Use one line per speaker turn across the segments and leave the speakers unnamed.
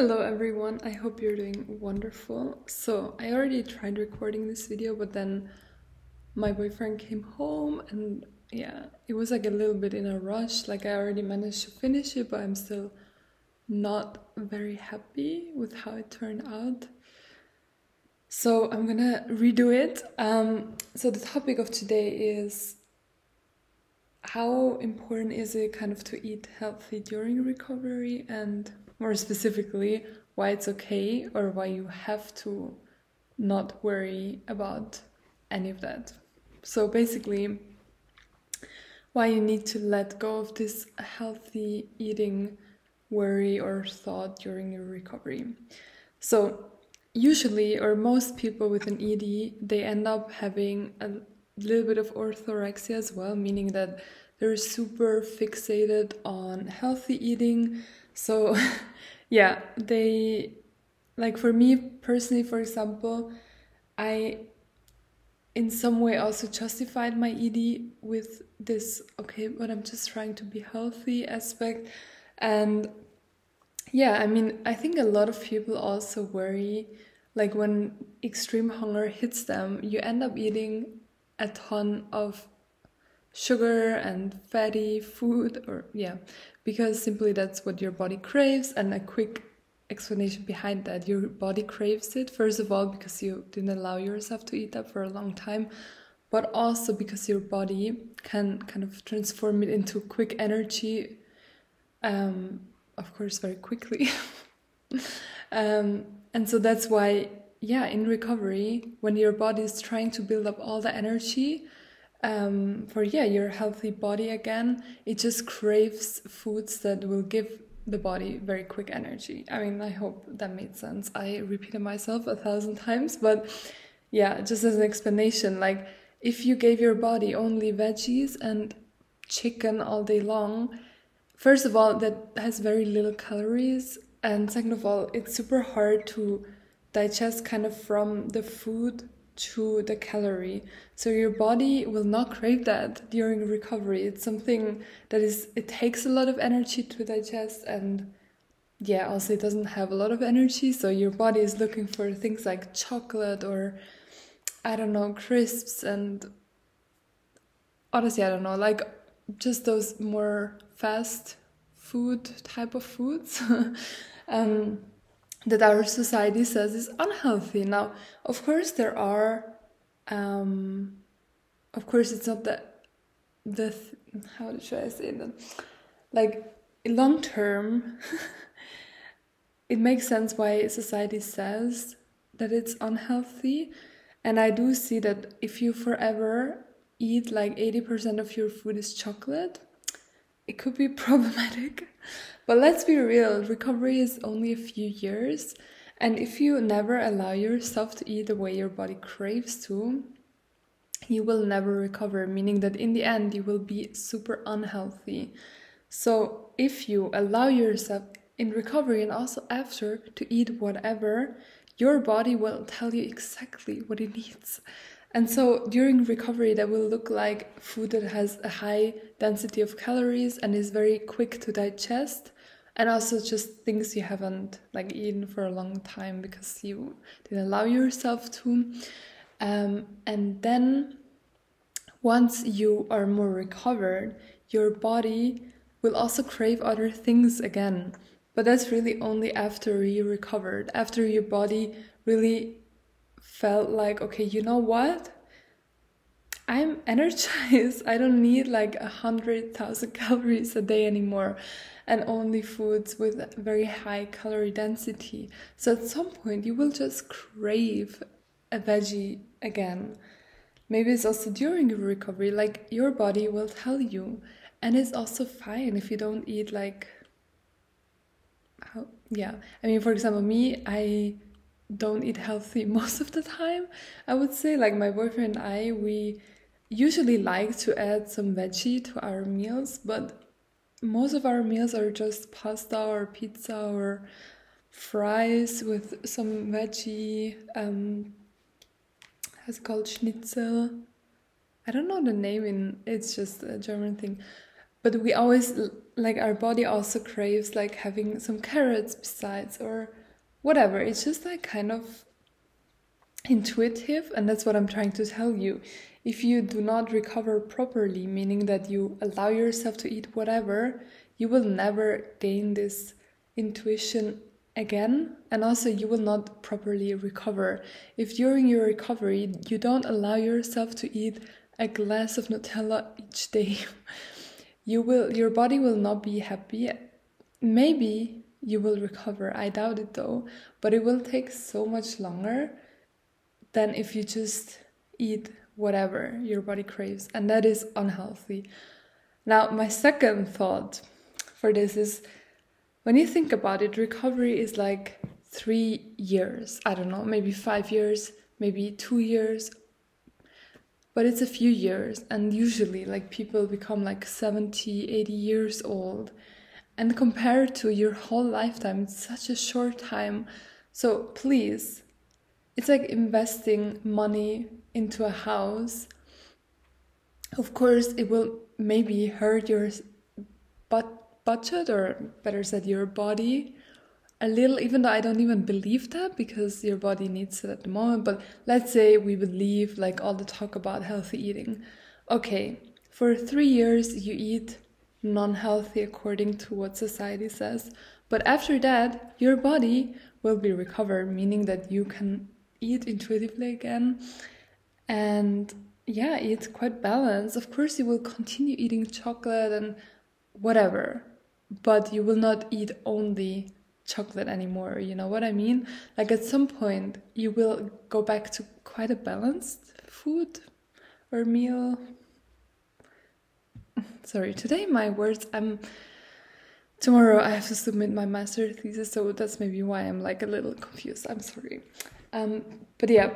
Hello everyone, I hope you're doing wonderful. So I already tried recording this video, but then my boyfriend came home and yeah, it was like a little bit in a rush. Like I already managed to finish it, but I'm still not very happy with how it turned out. So I'm gonna redo it. So the topic of today is how important is it kind of to eat healthy during recovery, and more specifically, why it's okay or why you have to not worry about any of that. So basically, why you need to let go of this healthy eating worry or thought during your recovery. So usually, or most people with an ED, they end up having a little bit of orthorexia as well, meaning that they're super fixated on healthy eating. So yeah, they, like for me personally, for example, I in some way also justified my ED with this, okay, but I'm just trying to be healthy aspect. And yeah, I mean, I think a lot of people also worry, like when extreme hunger hits them, you end up eating a ton of sugar and fatty food, or yeah, because simply that's what your body craves. And a quick explanation behind that: your body craves it, first of all, because you didn't allow yourself to eat that for a long time, but also because your body can kind of transform it into quick energy, of course, very quickly. And so that's why, yeah, in recovery, when your body is trying to build up all the energy for, yeah, your healthy body again, it just craves foods that will give the body very quick energy. I mean, I hope that made sense. I repeated myself 1,000 times, but yeah, just as an explanation, like if you gave your body only veggies and chicken all day long, first of all, that has very little calories, and second of all, it's super hard to digest kind of from the food to the calorie. So your body will not crave that during recovery. It's something that it takes a lot of energy to digest, and yeah, also it doesn't have a lot of energy. So your body is looking for things like chocolate or, I don't know, crisps, and honestly, I don't know, like just those more fast food type of foods that our society says is unhealthy. Now, of course, there are, of course, it's not how should I say that? Like, long term, it makes sense why society says that it's unhealthy. And I do see that if you forever eat like 80% of your food is chocolate, it could be problematic. But let's be real, recovery is only a few years. And if you never allow yourself to eat the way your body craves to, you will never recover, meaning that in the end, you will be super unhealthy. So if you allow yourself in recovery and also after to eat whatever, your body will tell you exactly what it needs. And so during recovery, that will look like food that has a high density of calories and is very quick to digest, and also just things you haven't like eaten for a long time because you didn't allow yourself to. And then once you are more recovered, your body will also crave other things again. But that's really only after you recovered, after your body really felt like, okay, you know what? I'm energized. I don't need like 100,000 calories a day anymore, and only foods with very high calorie density. So at some point you will just crave a veggie again. Maybe it's also during your recovery, like your body will tell you. And it's also fine if you don't eat like, yeah. I mean, for example, me, I don't eat healthy most of the time, I would say. Like my boyfriend and I, we usually like to add some veggie to our meals, but most of our meals are just pasta or pizza or fries with some veggie. How's it called? Schnitzel. I don't know the name, it's just a German thing. but we always, like, our body also craves like having some carrots besides or whatever. It's just like kind of intuitive, and that's what I'm trying to tell you. If you do not recover properly, meaning that you allow yourself to eat whatever, you will never gain this intuition again, and also you will not properly recover. If during your recovery you don't allow yourself to eat a glass of Nutella each day, your body will not be happy. Maybe you will recover, I doubt it though, but it will take so much longer than if you just eat whatever your body craves, and that is unhealthy. Now, my second thought for this is, when you think about it, recovery is like 3 years. I don't know, maybe 5 years, maybe 2 years, but it's a few years. And usually like people become like 70, 80 years old. And compared to your whole lifetime, it's such a short time. So please, it's like investing money into a house. Of course, it will maybe hurt your budget, or better said, your body a little, even though I don't even believe that, because your body needs it at the moment. But let's say we believe like all the talk about healthy eating. Okay, for 3 years you eat non-healthy according to what society says. But after that, your body will be recovered, meaning that you can eat intuitively again. And yeah, it's quite balanced. Of course, you will continue eating chocolate and whatever, but you will not eat only chocolate anymore. You know what I mean? Like at some point, you will go back to quite a balanced food or meal. Sorry, today my words, tomorrow I have to submit my master thesis, so that's maybe why I'm like a little confused. I'm sorry. But yeah,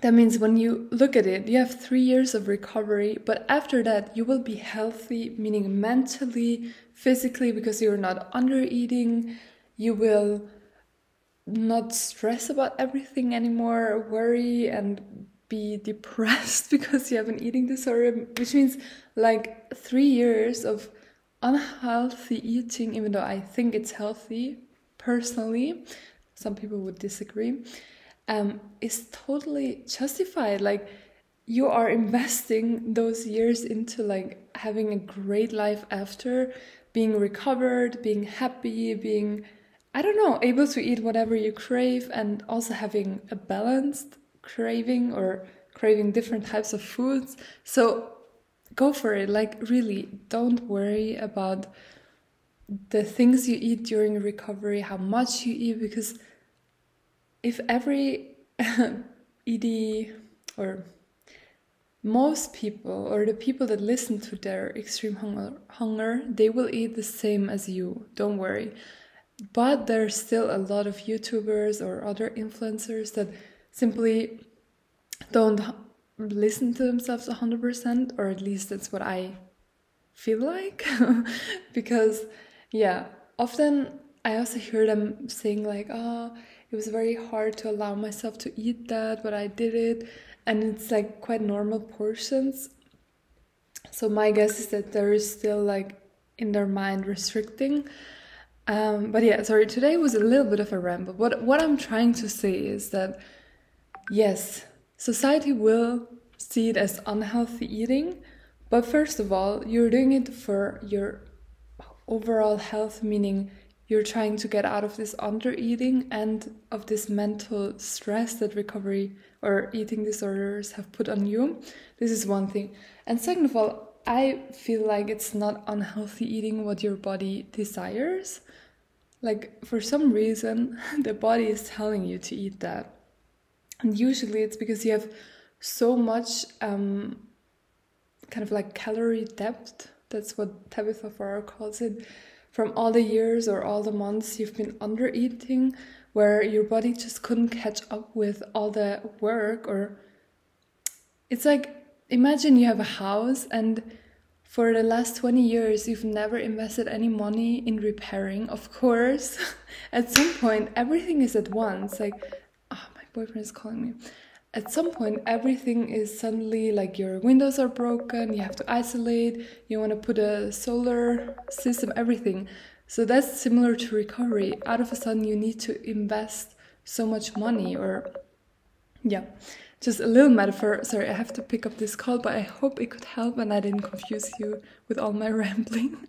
that means when you look at it, you have 3 years of recovery, but after that you will be healthy, meaning mentally, physically, because you're not under eating. You will not stress about everything anymore, worry and be depressed because you have an eating disorder, which means like 3 years of unhealthy eating, even though I think it's healthy personally. Some people would disagree. Is totally justified. Like, you are investing those years into like having a great life after, being recovered, being happy, being, I don't know, able to eat whatever you crave, and also having a balanced craving or craving different types of foods. So go for it. Like, really, don't worry about the things you eat during recovery, how much you eat, because if every ED or most people, or the people that listen to their extreme hunger, they will eat the same as you. Don't worry. But there's still a lot of YouTubers or other influencers that simply don't listen to themselves 100%, or at least that's what I feel like. Because, yeah, often I also hear them saying like, oh, it was very hard to allow myself to eat that, but I did it. And it's like quite normal portions. So my guess is that there is still like in their mind restricting. But yeah, sorry, today was a little bit of a ramble. What I'm trying to say is that, yes, society will see it as unhealthy eating. But first of all, you're doing it for your overall health, meaning you're trying to get out of this under-eating and of this mental stress that recovery or eating disorders have put on you. This is one thing. And second of all, I feel like it's not unhealthy eating what your body desires. Like, for some reason, the body is telling you to eat that. And usually it's because you have so much kind of like calorie debt. That's what Tabitha Farrar calls it. From all the years or all the months you've been under eating, where your body just couldn't catch up with all the work. Or it's like, imagine you have a house and for the last 20 years you've never invested any money in repairing. Of course, at some point everything is at once. Like, oh, my boyfriend is calling me. at some point everything is suddenly like your windows are broken, you have to isolate, you want to put a solar system, everything. So that's similar to recovery. Out of a sudden you need to invest so much money, or yeah, just a little metaphor. Sorry, I have to pick up this call, but I hope it could help and I didn't confuse you with all my rambling.